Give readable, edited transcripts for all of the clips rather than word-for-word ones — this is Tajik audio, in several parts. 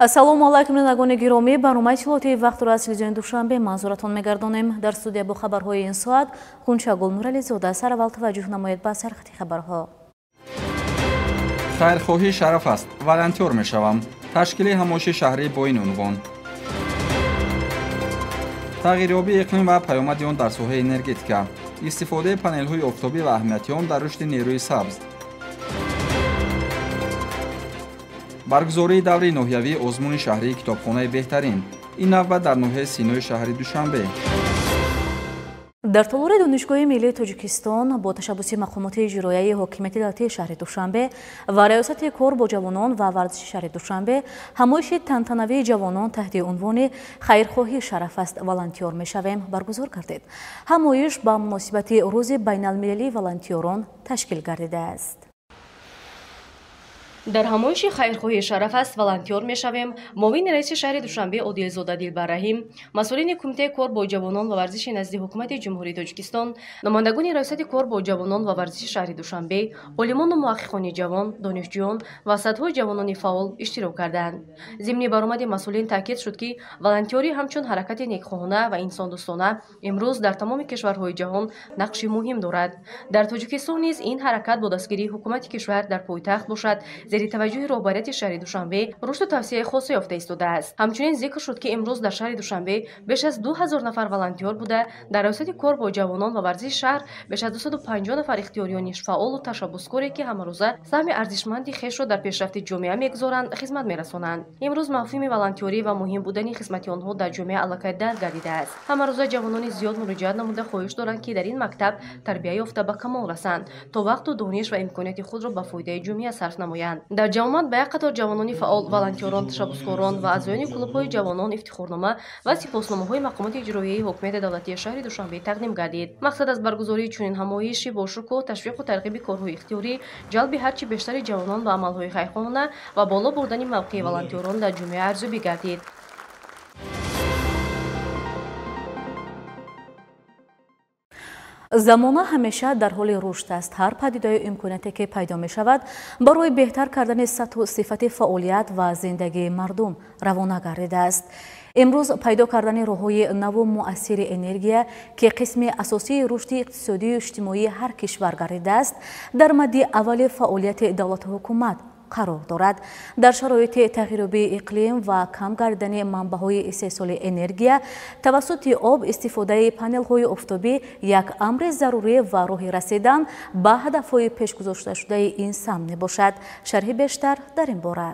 Ассалому алайкум нагони гиромӣ, барномаи иттилоотии вақтро аз телевизиони Душанбе манзуратон мегардонем. Дар студия бо хабарҳои ин соат Хунча Гулнурализода. Сараввал таваҷҷӯҳ намоед ба сархати хабарҳо. хайрхоҳӣ шараф аст. волонтёр мешавам. ташкили ҳамоиши шаҳрӣ бо ин унвон. тағйирёбии иқлим ва паёмади он дар соҳаи энергетика. истифодаи панелҳои офтобӣ ва аҳамияти он дар рушди нерӯи сабз. баргузории давраи ноҳиявии озмуни шаҳрии китобхонаи беҳтарин. ин навбат дар ноҳияи синои шаҳри Душанбе. дар толори донишгоҳи миллии Тоҷикистон бо ташаббуси мақомоти иҷроияи ҳокимияти давлатии шаҳри Душанбе ва раёсати кор бо ҷавонон ва варзиши шаҳри Душанбе ҳамоиши тантанавии ҷавонон таҳти унвони хайрхоҳӣ шараф аст, волонтёр мешавем баргузор гардид. ҳамоиш ба муносибати рӯзи байналмилалии волонтёрон ташкил гардидааст. дар ҳамоиши хайрхоҳии шараф аст, волонтёр мешавем, муовини раиси шаҳри Душанбе Одилзода Дилбарраҳим, масъулини кумитаи кор бо ҷавонон ва варзиши назди ҳукумати ҷумҳурии Тоҷикистон, номояндагони раёсати кор бо ҷавонон ва варзиши шаҳри Душанбе, олимону муҳаққиқони ҷавон, донишҷӯён ва садҳои ҷавонони фаъол иштирок карданд. зимни баромади масъулин таъкид шуд, ки волонтёрӣ ҳамчун ҳаракати некхоҳона ва инсондӯстона имрӯз дар тамоми кишварҳои ҷаҳон нақши муҳим дорад. дар Тоҷикистон низ ин ҳаракат бо дастгирии ҳукумати кишвар дар пойтахт бошад, зери таваҷҷӯҳи роҳбарияти шаҳри Душанбе рушду тавсияи хоса ёфта истодааст. ҳамчунин зикр шуд, ки имрӯз дар шаҳри Душанбе беш аз 2000 нафар волонтёр буда, дар раёсати кор бо ҷавонон ва варзиши шаҳр беш аз 250 нафар ихтиёрёни фаъолу ташаббускоре, ки ҳамарӯза саҳми арзишманди хешро дар пешрафти ҷомеа мегузоранд, хизмат мерасонанд. имрӯз мафҳуми волонтёрӣ ва муҳим будани хизмати онҳо дар ҷомеа аллакай дарк гардидааст. ҳамарӯза ҷавонони зиёд муроҷиат намуда хоҳиш доранд, ки дар ин мактаб тарбия ёфта ба камол расанд, то вақту дониш ва имконияти худро ба фоидаи ҷомеа сарф намоянд. дар ҷавомат ба як қатор ҷавонони фаъол, волонтёрон, ташаббускорон ва аъзоёни клубҳои ҷавонон ифтихорнома ва сипосномаҳои мақомоти иҷроияи ҳокимияти давлатии шаҳри Душанбе тақдим гардид. мақсад аз баргузории чунин ҳамоиши бошуку ташвиқу тарғиби корҳои ихтиёрӣ, ҷалби ҳарчи бештари ҷавонон ба амалҳои хайрхоҳона ва боло бурдани мавқеи волонтёрон дар ҷомеа арзёбӣ гардид. замона ҳамеша дар ҳоли рушд аст. ҳар падидаи имконияте ки пайдо мешавад барои беҳтар кардани сатҳу сифати фаъолият ва зиндагии мардум равона гардидааст. имрӯз пайдо кардани роҳҳои наву муассири энергия, ки қисми асосии рушди иқтисодию иҷтимоии ҳар кишвар гардидааст, дар мадди аввали фаъолияти давлату ҳукумат қарор дорад. дар шароити тағйирёбии иқлим ва кам гардидани манбаъҳои истеҳсоли энергия тавассути об истифодаи панелҳои офтобӣ як амри зарурӣ ва роҳи расидан ба ҳадафҳои пешгузошташудаи ин самт мебошад. шарҳи бештар дар ин бора.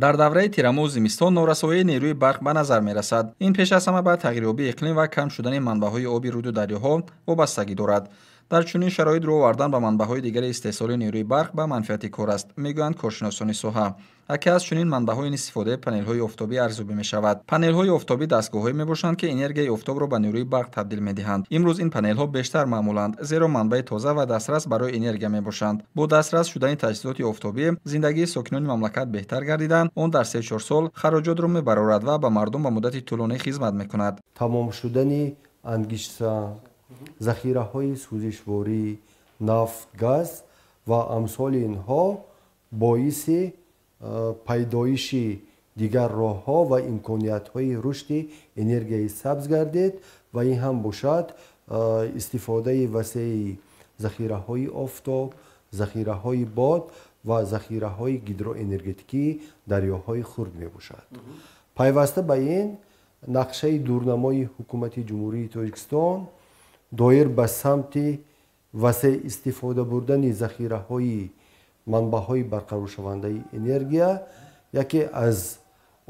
дар давраи тирамӯ зимистон норасоии нерӯи барқ ба назар мерасад. ин пеш аз ҳама ба тағйирёбии иқлим ва кам шудани манбаъҳои оби руду дарёҳо вобастагӣ дорад. дар чунин шароит рӯ овардан ба манбаъҳои дигари истеҳсоли нерӯи барқ ба манфиати кор аст, мегӯянд коршиносони соҳа. яке аз чунин манбаъҳои ин истифодаи панелҳои офтобӣ арзёбӣ мешавад. панелҳои офтобӣ дастгоҳҳое мебошанд, ки энергияи офтобро ба нерӯи барқ табдил медиҳанд. имрӯз ин панелҳо бештар маъмуланд, зеро манбаи тоза ва дастрас барои энергия мебошанд. бо дастрас шудани таҷҳизоти офтобӣ зиндагии сокинони мамлакат беҳтар гардида, он дар 3-4 сол хароҷотро мебарорад ва ба мардум ба муддати тӯлонӣ хизмат мекунад. тамом шудани ангишсанг, захираҳои сӯзишворӣ, нафт, газ ва амсоли инҳо боиси пайдоиши дигар роҳҳо ва имкониятҳои рушди энергияи сабз гардид ва ин ҳам бошад истифодаи васеи захираҳои офтоб, захираҳои бод ва захираҳои гидроэнергетикии дарёҳои хурд мебошад. пайваста ба ин нақшаи дурнамои ҳукумати ҷумҳурии Тоҷикистон доир ба самти васеъ истифода бурдани захираҳои манбаъҳои барқароршавандаи энергия яке аз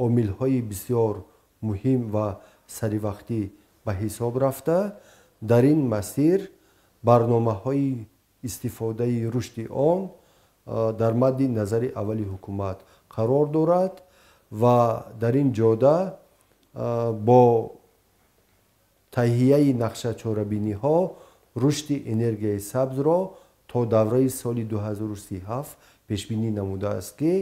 омилҳои бисёр муҳим ва саривақтӣ ба ҳисоб рафта, дар ин масир барномаҳои истифодаи рушди он дар мадди назари аввали ҳукумат қарор дорад ва дар ин ҷода бо таҳияи нақшачорабиниҳо рушди энергияи сабзро то давраи соли 2037 пешбинӣ намудааст, ки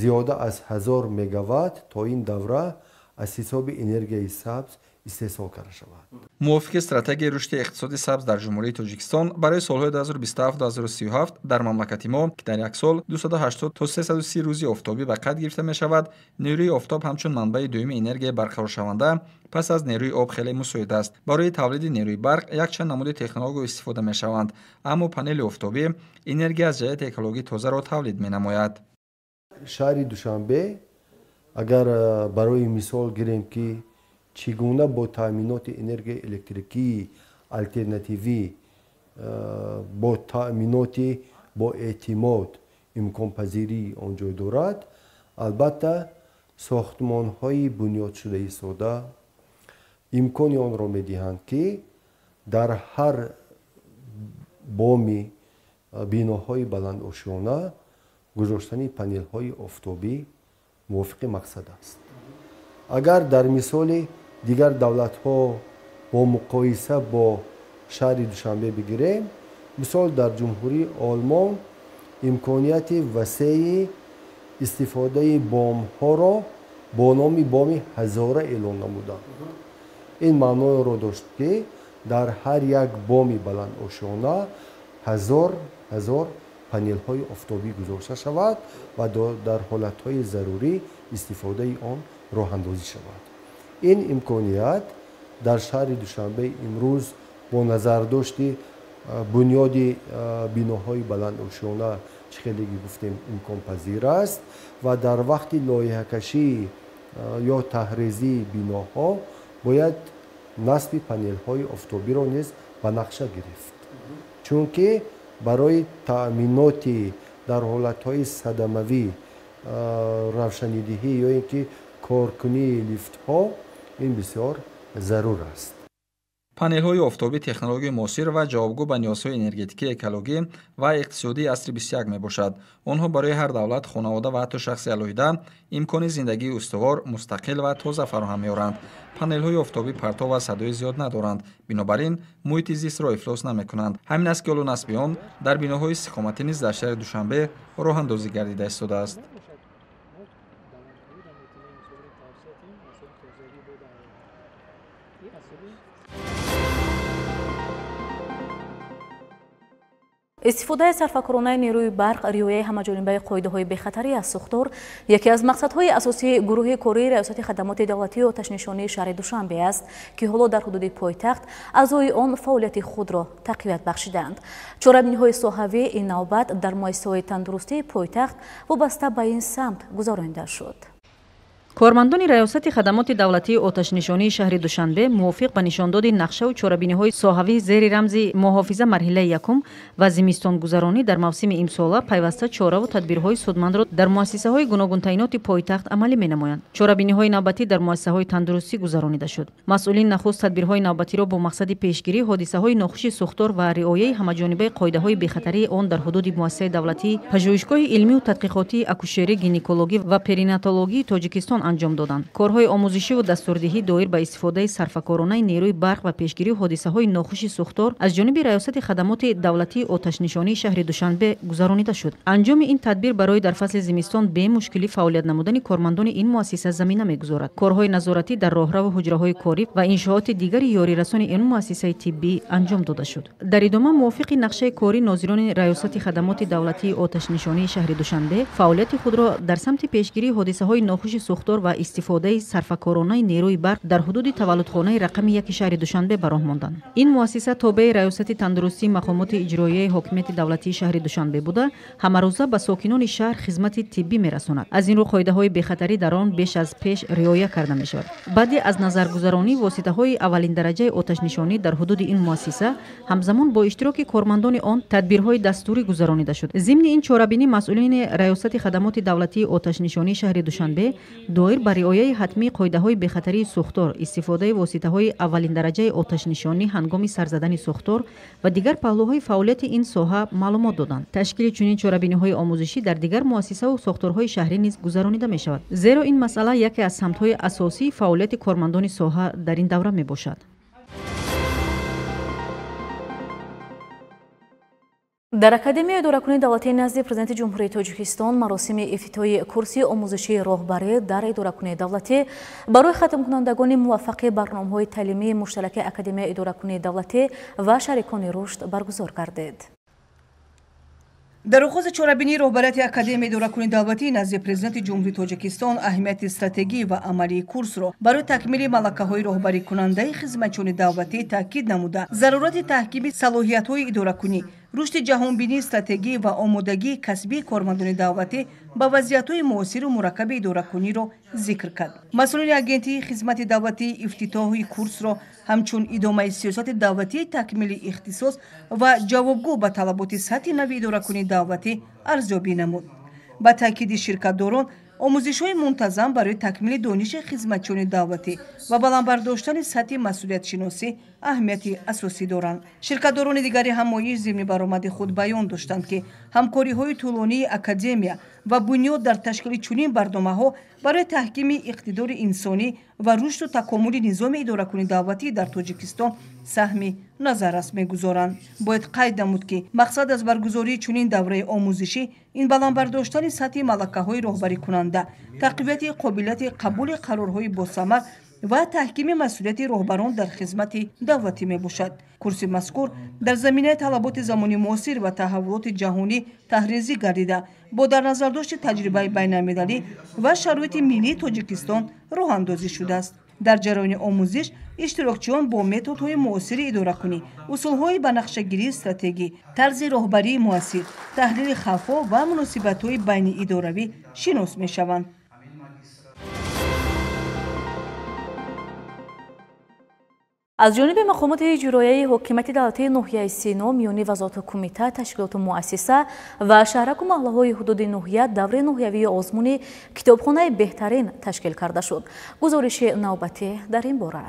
зиёда аз 1000 мегаватт то ин давра аз ҳисоби энергияи сабз استحصال карда шавад. мувофиқи стратегияи рушди иқтисоди сабз дар ҷумҳурии Тоҷикистон барои солҳои 2027-2037 дар мамлакати мо ки дар як сол 280 то 330 рӯзи офтобӣ ба қайд гирифта мешавад, нерӯи офтоб ҳамчун манбаи дуюми энергияи барқароршаванда пас аз нерӯи об хеле мусоид аст. Барои тавлиди нерӯи барқ якчанд намуди технология истифода мешаванд, аммо панели офтобӣ энергия аз ҷаҳати экологии тозаро тавлид менамояд. шаҳри Душанбе агар барои мисол гирем ки чӣ гуна бо таъминоти энергияи электрикии алтернативӣ бо таъминоти бо эътимод имконпазирии он ҷой дорад, албатта сохтмонҳои бунёдшудаи сода имкони онро медиҳанд ки дар ҳар боми биноҳои баландошона гузоштани панелҳои офтобӣ мувофиқи мақсад аст. агар дар мисоли дигар давлатҳо бо муқоиса бо шаҳри Душанбе бигирем, мисол дар ҷумҳурии Олмон имконияти васеи истифодаи бомҳоро бо номи боми ҳазора эълон намуданд. ин маъноро дошт ки дар ҳар як боми баландошона ҳазор панелҳои офтобӣ гузошта шавад ва дар ҳолатҳои зарурӣ истифодаи он роҳандозӣ шавад. ин имконият дар шаҳри Душанбе имрӯз бо назардошти бунёди биноҳои баландошона чӣ хеле гуфтем имконпазир аст ва дар вақти лоиҳакашӣ ё таҳризии биноҳо бояд насби панелҳои офтобиро низ ба нақша гирифт, чунки барои таъминоти дар ҳолатҳои садамавӣ равшанидиҳӣ ё ин ки коркунии лифтҳо ин бисёр зарур аст. панелҳои офтобӣ технологияи муосир ва ҷавобгӯ ба ниёзҳои энергетикӣ, экологӣ ва иқтисодии асри 21 мебошад. онҳо барои ҳар давлат, хонавода ва ҳатто шахси алоҳида имкони зиндагии устувор, мустақил ва тоза фароҳам меоранд. панелҳои офтобӣ партов ва садои зиёд надоранд, бинобар ин муҳити зистро ифлос намекунанд. ҳамин аст ки оло насби он дар биноҳои истиқоматӣ низ дар шаҳри Душанбе роҳандозӣ гардида истодааст. استفاده سرفکرانه نیروی برق، ریایه همه‌جانبه قاعده‌های بی‌خطری از سوختار یکی از مقصدهای اساسی گروه کاری ریاست خدمات دولتی آتش‌نشانی شهر دوشنبه است که حالا در حدود پایتخت اعضای آن فعالیت خود را تقویت بخشیدند. چهاربینی‌های ساحوی این نوبت در مؤسسه‌های تندرستی پایتخت وابسته به این سمت گزارنده شد. کارمندان ریاست خدمات دولتی آتش‌نشانی شهر دوشنبه موافق به نشانداد نقشه و چهاربینی‌های ساحوی زیر رمز محافظه مرحله یکم و زمستان گذرانی در موسم امسال پیوسته چاره و تدبیرهای سودمند را در مؤسسه‌های گوناگون تعیینات پایتخت عملی می‌نمایند. چهاربینی‌های نوبتی در مؤسسه‌های تندرستی گذرانیده شد. مسئولین نخست تدبیرهای نوبتی را با مقصد پیشگیری حادثه‌های ناخوش سوختار و رعایت همه‌جانبه قاعده‌های بی‌خطری آن در حدود مؤسسه دولتی پژوهشگاه علمی و تحقیقاتی اکوشری گینکولوژی و پریناتولوژی تاجیکستان انجام دادند. کارهای آموزشی و دستوردهی دایر به استفاده صرفه‌کارانه نیروی برق و پیشگیری حادثه‌های ناخوش سوختار از جانب ریاست خدمات دولتی آتش‌نشانی شهر دوشنبه گزارانیده شد. انجام این تدبیر برای در فصل زمستان به مشکلی فعالیت نمودن کارمندان این مؤسسه زمینه می‌گذارد. کارهای نظارتی در راهرو و حجره‌های کاری و انشاءات دیگر یاری رسانی این مؤسسه طبی انجام داده شد. در ادامه موافق نقشه کاری ناظران ریاست خدمات دولتی آتش‌نشانی شهر دوشنبه فعالیت خود را در سمت پیشگیری حادثه‌های ناخوش سوختار و استفاده صرفه‌کارانه نیروی برق در حدود تولدخانه رقم 1 شهر دوشنبه به راه ماندند. این مؤسسه تابع ریاست تندرستی مقامات اجرایی حاکمیت دولتی شهر دوشنبه بوده، همروزه به ساکنان شهر خدمت طبی می‌رساند. از این رو قاعده‌های بی‌خطری در آن بیش از پیش رعایت کرده می‌شود. بعد از نظرگذرانی واسطه‌های اولین درجه آتش‌نشانی در حدود این مؤسسه همزمان با اشتراک کارمندان آن تدبیرهای دستوری گذرانیده شد. ضمن این چهاربینی مسئولین ریاست خدمات دولتی آتش‌نشانی شهر دوشنبه دایر بر رعایت حتمی قاعده‌های بی‌خطری سوختار، استفاده واسطه‌های اولین درجه آتش‌نشانی هنگام سرزدن سوختار و دیگر پهلوهای فعالیت این ساحه معلومات دادند. تشکیل چنین چهاربینی‌های آموزشی در دیگر مؤسسه و ساختارهای شهری نیز گذرانیده می‌شود، زیرا این مسئله یکی از سمت‌های اساسی فعالیت کارمندان ساحه در این دوره می‌باشد. در اکادمی اداره‌کنی دولتی نزد پرزیدنت جمهوری تاجیکستان مراسم افتتاحی کورس آموزشی راهبری در اداره‌کنی دولتی برای ختم کنندگان موفق برنامه‌های تعلیمی مشترک اکادمی اداره‌کنی دولتی و شریکان رشد برگزار گردید. در آغاز چهاربینی راهبریت اکادمی اداره‌کنی دولتی نزد پرزیدنت جمهوری تاجیکستان اهمیت استراتژی و عملی کورس را برای تکمیل ملکه‌های راهبری کننده خدمتچیان دولتی تاکید نموده ضرورت تحکیم صلاحیت‌های اداره‌کنی، رشد جهانبینی استراتژی و آمادگی کسبی کارمندان دولتی با وضعیت‌های معاصر و مرکب اداره‌کنی را ذکر کرد. مسئولین اگنتی خدمت دولتی افتتاح کورس را همچون ادامه سیاست دولتی تکمیل اختصاص و جوابگو به طلبات سطح نو اداره‌کنی دولتی ارزیابی نمود. با تاکید شرکت‌داران آموزش‌های منتظم برای تکمیل دانش خدمتچیان دولتی و بلندبرداشتن سطح مسئولیت شناسی اهمیت اساسی دارند. شرکت‌داران دیگری همایش ضمن برآمد خود بیان داشتند که همکاری‌های طولانی اکادمیا و بنیاد در تشکیل چنین برنامه‌ها برای تحکیم اقتدار انسانی و رشد و تکامل نظام اداره‌کنی دولتی در تاجیکستان سهمی نظر می‌گذارند. باید قید نمود که مقصد از برگزاری چنین دوره آموزشی این بلندبرداشتن سطح ملکه‌های راهبری کننده، تقویت قابلیت قبول قرارهای باثمر و تحکیم مسئولیت راهبران در خدمت دولتی می باشد. کورس مذکور در زمینه طلبات زمانی معاصر و تحولات جهانی تحریزی گردیده با در نظر داشت تجربه بین‌المللی و شرایط ملی تاجیکستان راه اندازی شده است. در جریان آموزش اشتراکچیان با متدهای معاصر اداره‌کنی، اصولهای به نقشه‌گیری استراتژی، طرز راهبری موثر، تحلیل خفا و مناسبت‌های بین اداروی شناس می‌شوند. از جانب مقامات اجرایی حکومت دولتی ناحیه سینا میان وزارت کمیته، تشکیلات مؤسسه و شهرک و محله‌های حدود ناحیه دوره ناحیوی آزمون کتابخانه بهترین تشکیل کرده شد. گزارش نوبتی در این باره.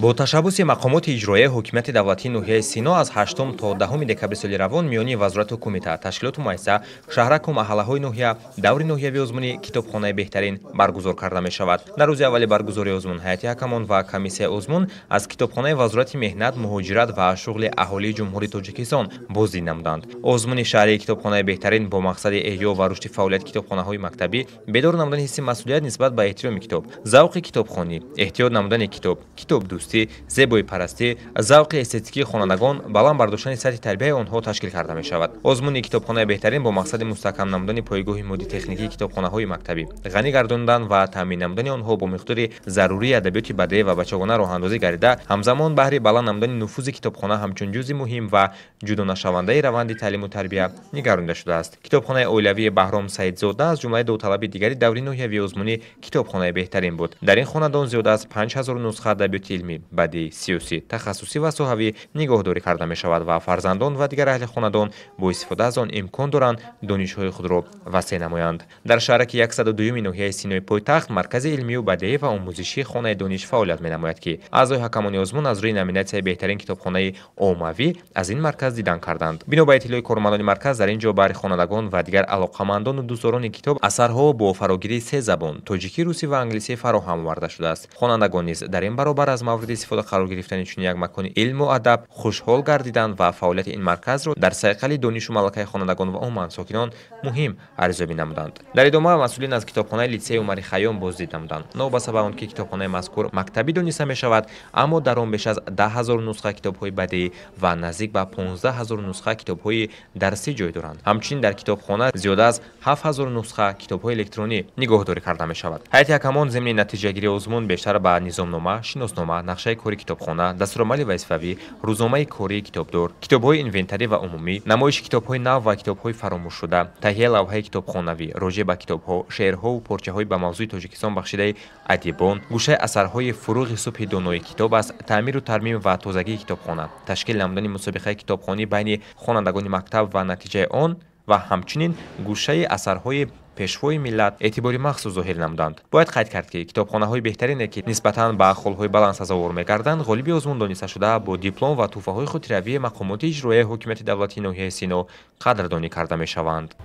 با تشبث مقامات اجرایی حکومت دولتی ناحیه سینا از 8 تا 10 دکبر سال روان میان وزارت و کمیته، تشکیلات مؤسسه، شهرک و محله‌های ناحیه دور ناحیوی آزمون کتابخانه بهترین برگزار کرده می شود. در روز اول برگزاری آزمون هیئت حکمان و کمیسیون آزمون از کتابخانه وزارت مهنت، مهاجرت و شغل اهالی جمهوری تاجیکستان بازدید نمودند. آزمون شهری کتابخانه بهترین با مقصد احیا و رشد فعالیت کتابخانه‌های مکتبی، بیدار نمودن حس مسئولیت نسبت به احترام کتاب، ذوق کتابخوانی، احتیاط نمودن کتاب دوستی، زیبایی پرستی، ذوق استتیکی خوانندگان، بلند برداشتن سطح تربیت آنها تشکیل کرده می شود. آزمون کتابخانه بهترین با مقصد مستحکم نمودن پایگاه مدی تکنیکی کتابخانه‌های مکتبی، غنی گرداندن و تامین نمودن آنها با مقدار ضروری ادبیات بدیهی و بچگانه راه اندازی گردیده، همزمان بهره بلند نمودن نفوذ کتابخانه همچون جزء مهم و جدا نشونده روند تعلیم و تربیت نگرانده شده است. کتابخانه اولوی بهرام سیدزاده از جمله داوطلب دیگری دوره ناحیوی آزمون کتابخانه بهترین بود. در این خانه‌دان زیاد از 5000 نسخه ادبیات علمی، بدیهی، سیاسی، تخصصی و صحوی نگهداری کرده می شود و فرزندان و دیگر اهل خانه‌دان با استفاده از آن امکان دارند دانش‌های خود را وسیع نمایند. در شهرک 102 ناحیه سینای پایتخت مرکز علمی و بدیهی و آموزشی خانه دانش فعالیت می نماید که اعضای حکمان آزمون از روی نامیناسیون بهترین کتابخانه عمومی از این مرکز دیدن کردند. بنا به اطلاع کارمندان مرکز در اینجا برای خوانندگان و دیگر علاقه‌مندان و دوستداران کتاب اثرها با فراگیری 3 زبان تاجیکی، روسی و انگلیسی فراهم آورده شده است. خوانندگان نیز در این برابر از مورد استفاده قرار گرفتن چون یک مکان علم و ادب خوشحال گردیدند و فعالیت این مرکز را در صیقل دانش و ملکه خوانندگان و عموما ساکنان مهم ارزیابی نمودند. در ادامه مسئولین از کتابخانه لیسه عمری خیام بازدید نمودند. نوبسته به آنکه کتابخانه مذکور مکتبی دانسته می شود، اما در آن بیش از 10000 نسخه کتاب‌های بدیهی و نزدیک به 15000 نسخه کتاب‌های درسی جای دارند. همچنین در کتابخانه زیاده از 7000 نسخه کتاب‌های الکترونی نگهداری کرده می شود. هیئت حکمان ضمن نتیجه گیری آزمون بیشتر به نظامنامه، شناسنامه، نقشه کاری کتابخانه، دستورالعمل وظیفوی، روزنامه کاری کتابدار، کتاب‌های اینونتری و عمومی، نمایش کتاب‌های نو و کتاب‌های فراموش شده، تهیه لوحه کتابخانوی راجع به کتاب‌ها، شعرها و پارچه‌های به موضوع تاجیکستان بخشیده ادیبان، گوشه اثرهای فروغ صبح دانای کتاب است، تعمیر و ترمیم و تازگی کتابخانه، تشکیل نمودن مسابقه کتابخوانی بین خوانندگان مکتب و نتیجه آن و همچنین گوشه اثرهای پیشوای ملت اعتباری مخصوص ظاهر نمودند. باید قید کرد که کتابخانه‌های بهترین که نسبتاً به خلهای بلند سزاوار می‌گردند غالب آزمون دانسته شده با دیپلم و توفه‌های خودروی مقامات اجرایی حکومت دولتی ناحیه سینا قدردانی کرده می‌شوند.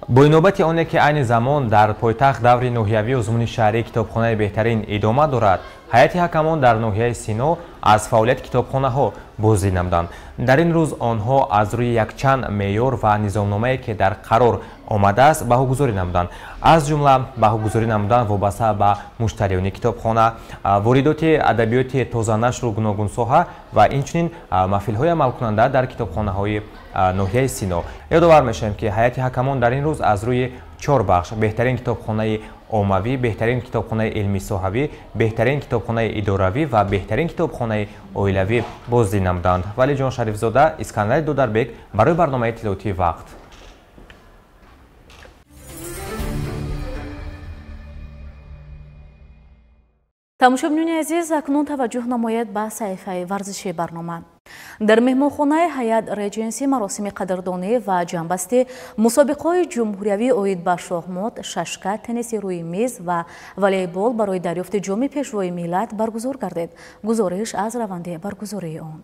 با نوبت آن که عین زمان در پایتخت دور ناحیوی آزمون شهری کتابخانه بهترین ادامه دارد، هیئت حکمان در ناحیه سینا аз фаъолияти китобхонаҳо боздид намуданд. дар ин рӯз онҳо аз рӯи якчанд меъёр ва низомномае ки дар қарор омадааст баҳогузорӣ намуданд. аз ҷумла баҳогузорӣ намуданд вобаста ба муштариёни китобхона, воридоти адабиёти тозанашру гуногун соҳа ва инчунин маҳфилҳои амалкунанда дар китобхонаҳои ноҳияи Сино. ёдовар мешавем ки ҳайати ҳакамон дар ин рӯз аз рӯи 4 бахш беҳтарин китобхонаи оммавӣ, беҳтарин китобхонаи илмӣ соҳавӣ, беҳтарин китобхонаи идоравӣ ва беҳтарин китобхонаи оилавӣ боздид намуданд. Валиҷон Шарифзода, Искандари Додарбек барои барномаи иттилоотии Вақт. тамошобинони азиз, акнун таваҷҷӯҳ намоед ба саҳифаи варзиши барнома. дар меҳмонхонаи ҳаят реҷенси маросими қадрдонӣ ва ҷанбасти мусобиқаҳои ҷумҳуриявӣ оид ба шоҳмот, шашка, тенниси рӯи мез ва волейбол барои дарёфти ҷоми пешвои миллат баргузор гардид. гузориш аз раванди баргузории он.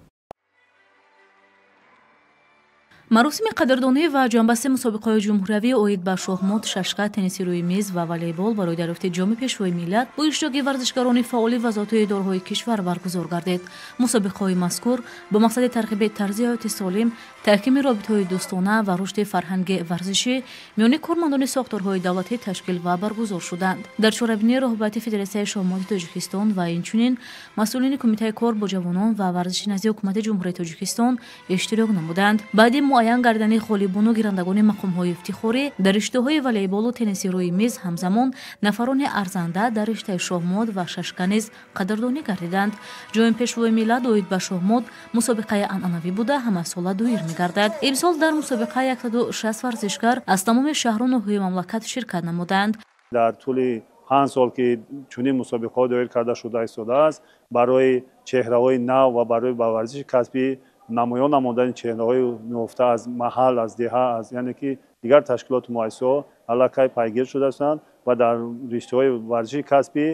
маросими қадрдонӣ ва ҷанбасти мусобиқаҳои ҷумҳуриявӣ оид ба шоҳмот, шашка, тенниси рӯи мез ва волейбол барои дарёфти ҷоми пешвои миллат бо иштироки варзишгарони фаъоли вазоратҳои идораҳои кишвар баргузор гардид. мусобиқаҳои мазкур бо мақсади тарғиби тарзи ҳаёти солим, таҳкими робитаҳои дӯстона ва рушди фарҳанги варзишӣ миёни кормандони сохторҳои давлатӣ ташкил ва баргузор шуданд. дар чорабинии роҳбарияти Федератсияи шоҳмоти Тоҷикистон ва инчунин масъулини Кумитаи кор бо ҷавонон ва варзиши назди ҳукумати ҷумҳурияти Тоҷикистон иштирок намуданд. баъди муайян гардани ғолибону гирандагони мақомҳои ифтихорӣ дар риштаҳои волейболу тенниси рӯи мез ҳамзамон нафарони арзанда дар риштаи шоҳмот ва шашка низ қадрдонӣ гардиданд. ҷоми пешвои миллат оид ба шоҳмот мусобиқаи анъанавӣ буда ҳамасола доир мегардад. имсол дар мусобиқа 160 варзишгар аз тамоми шаҳру ноҳияи мамлакат ширкат намуданд. дар тӯли 5 сол ки чунин мусобиқаҳо доир карда шуда истодааст, барои чеҳраҳои нав ва барои ба варзиши касбӣ намоён намудани чеҳраҳои нуфта аз маҳал, аз деҳа, аз яъне ки дигар ташкилоти муассисо аллакай пайгир шудастанд ва дар риштаҳои варзиши касбӣ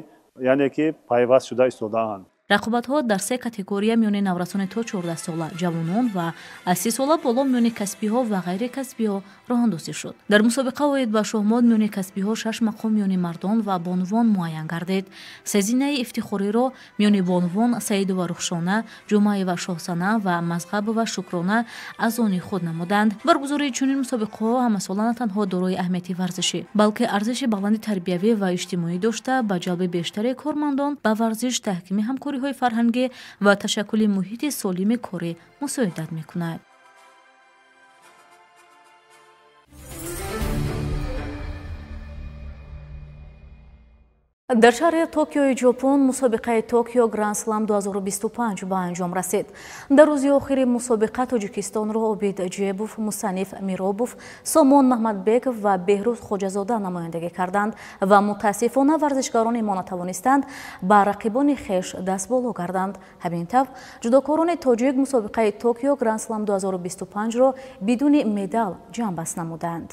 яъне ки пайваст шуда истодаанд. рақобатҳо дар се категория миёни наврасони то 14 сола, ҷавонон ва аз 30 сола боло миёни касбиҳо ва ғайри касбиҳо роҳандозӣ шуд. дар мусобиқа оид ба шоҳмот миёни касбиҳо 6 мақом миёни мардон ва бонувон муайян гардид. сезинаи ифтихориро миёни бонувон Саидова Рухшона, Ҷумаева Шоҳсана ва Мазғабова Шукрона аз они худ намуданд. баргузории чунин мусобиқаҳо ҳамасола на танҳо дорои аҳамияти варзишӣ, балки арзиши баланди тарбиявӣ ва иҷтимоӣ дошта ба ҷалби бештари кормандон ба варзиш, таҳкими ҳамкориҳои фарҳангӣ ва ташаккули муҳити солими корӣ мусоидат мекунад. дар шаҳри Токиои Ҷопон мусобиқаи Токио Гранд Слам 2025 ба анҷом расид. дар рӯзи охири мусобиқа Тоҷикистонро Обид Ҷебов, Мусанниф Миробов, Сомон Маҳмадбеков ва Беҳрӯз Хоҷазода намояндагӣ карданд ва мутаассифона варзишгарони мо натавонистанд ба рақибони хеш дастболо гарданд. ҳамин тавр ҷудокорони тоҷик мусобиқаи Токио Гранд Слам 2025ро бидуни медал ҷамъбаст намуданд.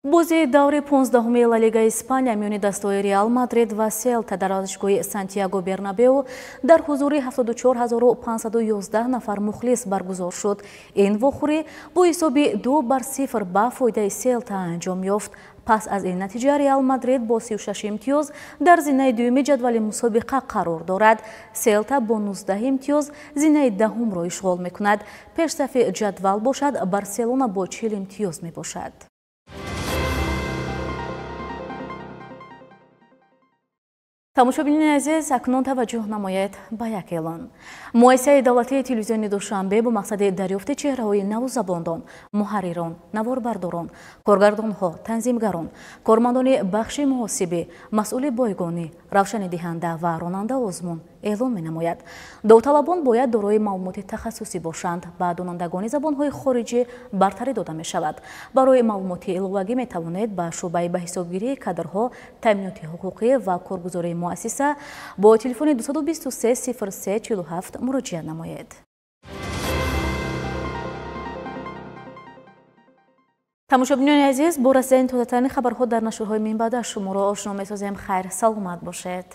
бози даври 15-уми Ла Лигаи Испания миёни дастаҳои Реал Мадрид ва Селта дар варзишгоҳи Сантьяго Бернабеу дар ҳузури 74511 нафар мухлис баргузор шуд. ин вохӯрӣ бо ҳисоби 2-0 ба фоидаи Селта анҷом ёфт. пас аз ин натиҷа Реал Мадрид бо 36 имтиёз дар зинаи дуюми ҷадвали мусобиқа қарор дорад. Селта бо 19 имтиёз зинаи даҳумро ишғол мекунад. пешсафи ҷадвал бошад Барселона бо 40 имтиёз мебошад. тамошобинони азиз, акнун таваҷҷӯҳ намоед ба як эълон. муассисаи давлатии телевизиони Душанбе бо мақсади дарёфти чеҳраҳои навзабондон, муҳаррирон, наворбардорон, коргардонҳо, танзимгарон, кормандони бахши муҳосибӣ, масъули бойгонӣ, равшанидиҳанда ва ронанда озмун эълон менамояд. довталабон бояд дорои маълумоти тахассусӣ бошанд. ба донандагони забонҳои хориҷӣ бартарӣ дода мешавад. барои маълумоти иловагӣ метавонед ба шӯъбаи баҳисобгирии кадрҳо, таъминоти ҳуқуқӣ ва коргузории муассиса бо телефони 223 03 47 муроҷиат намоед. тамошобинони азиз, бо расидани тозатарини хабарҳо дар нашрҳои минбаъда шуморо ошно месозем. хайр, саломат бошед.